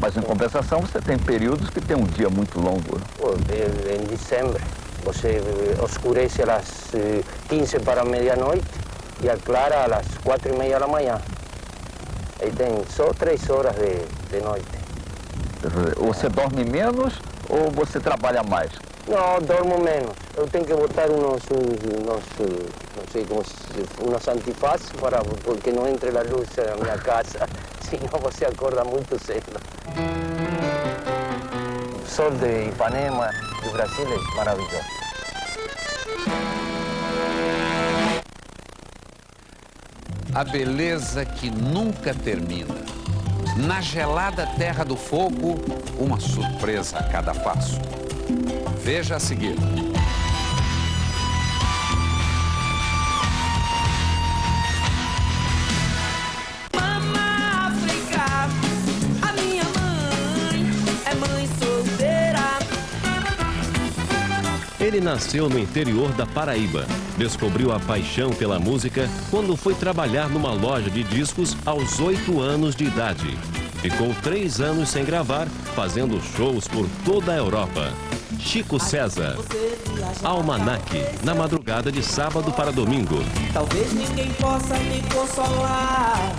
Mas, em compensação, você tem períodos que tem um dia muito longo. Em dezembro, você escurece às 15 para meia-noite e aclara às 4:30 da manhã. E tem só 3 horas de noite. Você dorme menos ou você trabalha mais? Não, dormo menos. Eu tenho que botar não sei como umas antifaces porque não entre a luz na minha casa, senão você acorda muito cedo. O sol de Ipanema, do Brasil, é maravilhoso. A beleza que nunca termina. Na gelada Terra do Fogo, uma surpresa a cada passo. Veja a seguir. Mama África, a minha mãe é mãe solteira. Ele nasceu no interior da Paraíba. Descobriu a paixão pela música quando foi trabalhar numa loja de discos aos 8 anos de idade. Ficou 3 anos sem gravar, fazendo shows por toda a Europa. Chico César, Almanac, na madrugada de sábado para domingo. Talvez ninguém possa me consolar.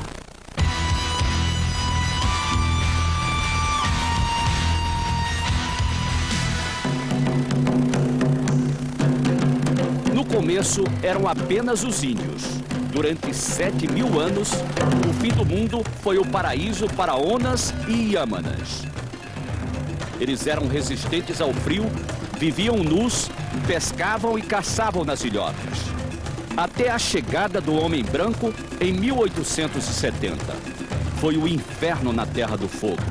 No começo, eram apenas os índios. Durante 7.000 anos, o fim do mundo foi o paraíso para Onas e Yamanas. Eles eram resistentes ao frio, viviam nus, pescavam e caçavam nas ilhotas. Até a chegada do homem branco em 1870. Foi o inferno na Terra do Fogo.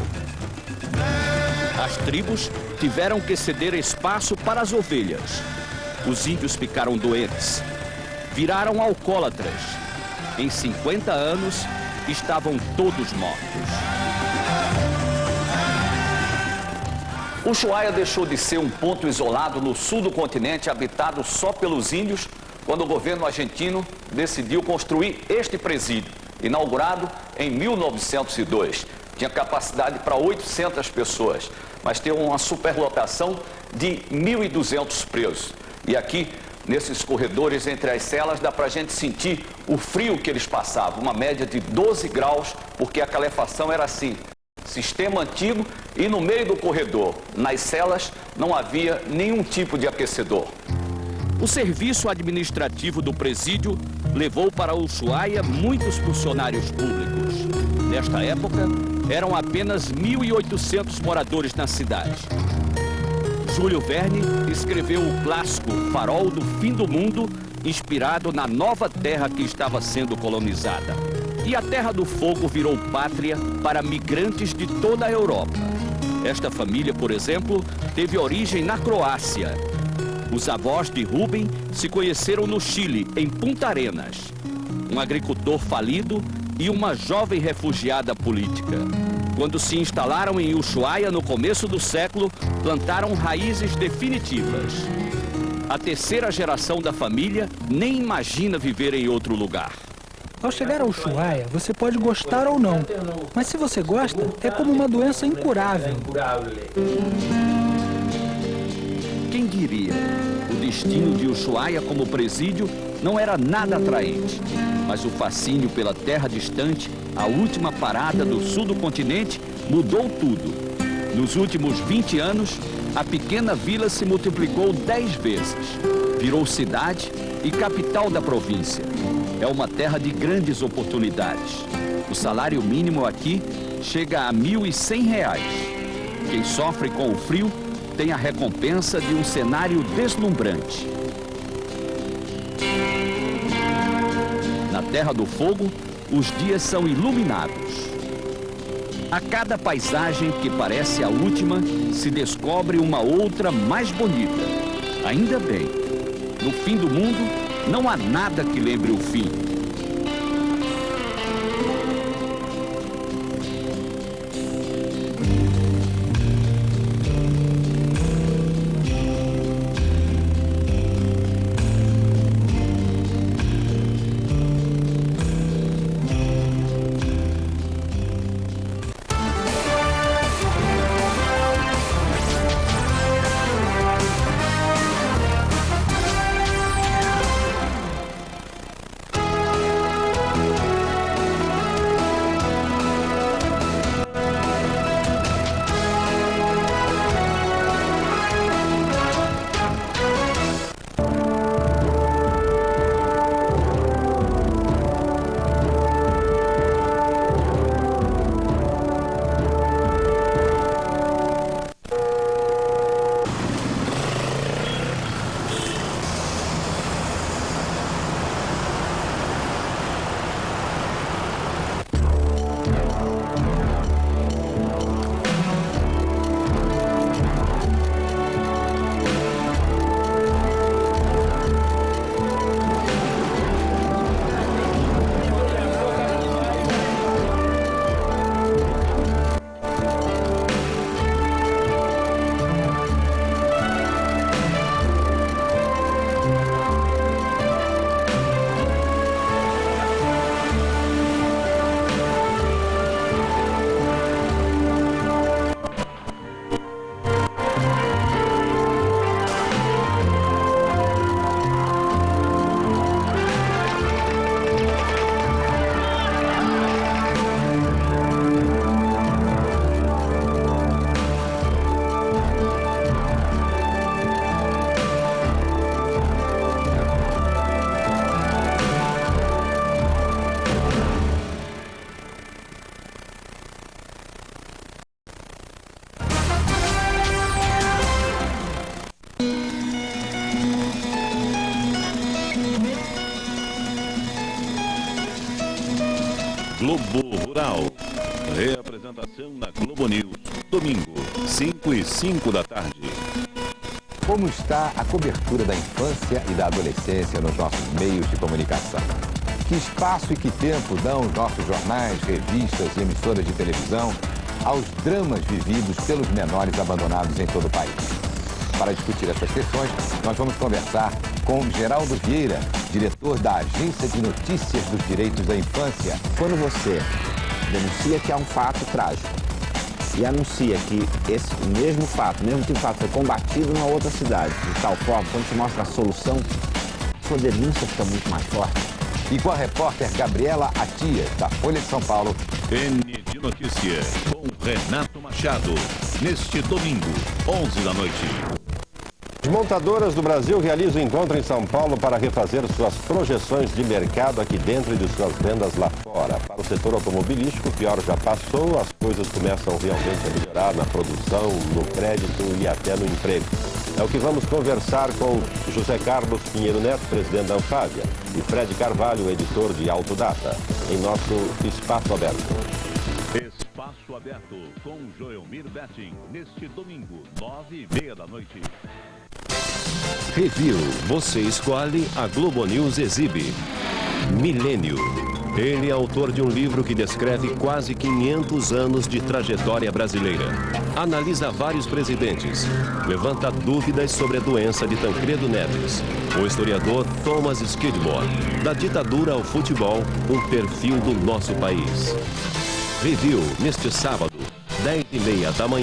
As tribos tiveram que ceder espaço para as ovelhas. Os índios ficaram doentes. Viraram alcoólatras. Em 50 anos, estavam todos mortos. Ushuaia deixou de ser um ponto isolado no sul do continente, habitado só pelos índios, quando o governo argentino decidiu construir este presídio, inaugurado em 1902. Tinha capacidade para 800 pessoas, mas tem uma superlotação de 1.200 presos. E aqui, nesses corredores entre as celas, dá para a gente sentir o frio que eles passavam, uma média de 12 graus, porque a calefação era assim. Sistema antigo e no meio do corredor, nas celas, não havia nenhum tipo de aquecedor. O serviço administrativo do presídio levou para Ushuaia muitos funcionários públicos. Nesta época, eram apenas 1.800 moradores na cidade. Júlio Verne escreveu o clássico Farol do Fim do Mundo, inspirado na nova terra que estava sendo colonizada. E a Terra do Fogo virou pátria para migrantes de toda a Europa. Esta família, por exemplo, teve origem na Croácia. Os avós de Rubem se conheceram no Chile, em Punta Arenas. Um agricultor falido e uma jovem refugiada política. Quando se instalaram em Ushuaia no começo do século, plantaram raízes definitivas. A terceira geração da família nem imagina viver em outro lugar. Ao chegar ao Ushuaia, você pode gostar ou não, mas se você gosta, é como uma doença incurável. Quem diria? O destino de Ushuaia como presídio não era nada atraente, mas o fascínio pela terra distante, a última parada do sul do continente, mudou tudo. Nos últimos 20 anos, a pequena vila se multiplicou 10 vezes, virou cidade e capital da província. É uma terra de grandes oportunidades. O salário mínimo aqui chega a R$ 1.100. Quem sofre com o frio tem a recompensa de um cenário deslumbrante. Na Terra do Fogo, os dias são iluminados. A cada paisagem que parece a última, se descobre uma outra mais bonita. Ainda bem, no fim do mundo, não há nada que lembre o fim. Globo Rural. Reapresentação na Globo News, domingo, 5h05 da tarde. Como está a cobertura da infância e da adolescência nos nossos meios de comunicação? Que espaço e que tempo dão os nossos jornais, revistas e emissoras de televisão aos dramas vividos pelos menores abandonados em todo o país? Para discutir essas questões, nós vamos conversar com Geraldo Vieira, diretor da Agência de Notícias dos Direitos da Infância. Quando você denuncia que há um fato trágico e anuncia que esse mesmo fato, mesmo tipo de fato, foi combatido numa outra cidade, de tal forma, quando você mostra a solução, sua denúncia fica muito mais forte. E com a repórter Gabriela Atias, da Folha de São Paulo. N de Notícia, com Renato Machado, neste domingo, 11 da noite. As montadoras do Brasil realizam um encontro em São Paulo para refazer suas projeções de mercado aqui dentro e de suas vendas lá fora. Para o setor automobilístico, o pior já passou, as coisas começam realmente a melhorar na produção, no crédito e até no emprego. É o que vamos conversar com José Carlos Pinheiro Neto, presidente da Anfávia, e Fred Carvalho, editor de Autodata, em nosso Espaço Aberto. Espaço Aberto com Joelmir Betting, neste domingo, 9h30 da noite. Review, você escolhe, a Globo News exibe. Milênio. Ele é autor de um livro que descreve quase 500 anos de trajetória brasileira. Analisa vários presidentes. Levanta dúvidas sobre a doença de Tancredo Neves. O historiador Thomas Skidmore. Da ditadura ao futebol, um perfil do nosso país. Review, neste sábado, 10h30 da manhã.